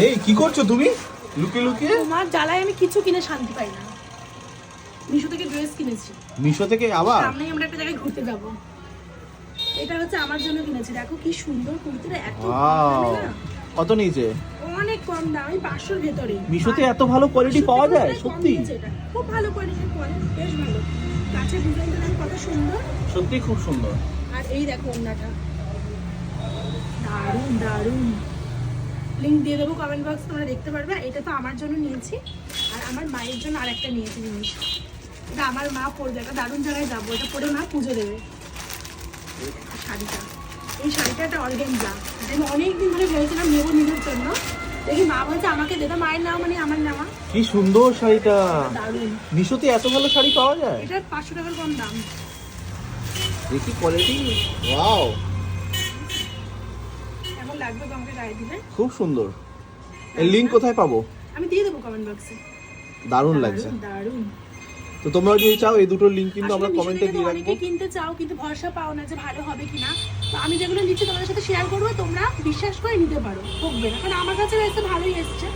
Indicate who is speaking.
Speaker 1: এই কি করছো তুমি লুকিয়ে লুকিয়ে?
Speaker 2: তোমার জ্বালায় আমি কিছু কিনে শান্তি পাই না। মিশো থেকে ড্রেস কিনেছি।
Speaker 1: মিশো থেকে আবার?
Speaker 2: সামনেই আমরা একটা জায়গায় ঘুরতে যাব। এটা হচ্ছে আমার জন্য কিনেছি। দেখো কি সুন্দর কুর্তিটা, এত কম দামে না।
Speaker 1: কত নিয়েছে?
Speaker 2: অনেক কম দাম, 500 এর ভেতরে।
Speaker 1: মিশোতে এত ভালো কোয়ালিটি পাওয়া যায় সত্যি?
Speaker 2: খুব ভালো কোয়ালিটির কোয়ালিটি, বেশ ভালো। কাছে ডিজাইনটা দেখো কত সুন্দর।
Speaker 1: সত্যি খুব সুন্দর।
Speaker 2: আর এই দেখো ওড়নাটা, দারুণ দারুণ। লিংক দিয়ে দেবো কমেন্ট বক্স, তোমরা দেখতে পারবে। এটা তো আমার জন্য নিয়েছি, আর আমার মায়ের জন্য আরেকটা নিয়েছি জিনিস। এটা আমার মা পরবে, একটা দারুণ জায়গায় যাবো, এটা পরে মা পুজো দেবে। এই দেখো শাড়িটা, এই শাড়িটা একটা অর্গানজা, আমি অনেকদিন ধরে ভেবেছিলাম নেবো নিজের জন্য। দেখি মা বলছে আমাকে দে, তো মায়ের নেওয়া মানে আমার নেওয়া।
Speaker 1: কি সুন্দর শাড়িটা।
Speaker 2: দারুণ।
Speaker 1: মিশোতে এত ভালো শাড়ি পাওয়া যায়?
Speaker 2: এটা 500 টাকার কম দাম।
Speaker 1: দেখি কোয়ালিটি। ওয়াও,
Speaker 2: কেমন লাগবে তোমাকে গায়ে দিলে?
Speaker 1: খুব সুন্দর। এর লিংক কোথায় পাবো?
Speaker 2: আমি দিয়ে দেবো কমেন্ট বক্সে।
Speaker 1: দারুণ লাগছে।
Speaker 2: দারুণ।
Speaker 1: তো তোমরা যদি চাও এই দুটোর লিংক কিন্তু আমরা
Speaker 2: আসলে
Speaker 1: কমেন্টে
Speaker 2: মিশো থেকে
Speaker 1: দিয়ে
Speaker 2: তো
Speaker 1: রাখবো।
Speaker 2: অনেকেই কিনতে চাও, কিন্তু ভরসা পাও না যে ভালো হবে কিনা। তো আমি যেগুলো নিচ্ছি তোমাদের সাথে শেয়ার করবো, তোমরা বিশ্বাস করে নিতে পারো, ঠকবে না, কারণ আমার কাছে এসে ভালোই এসছে।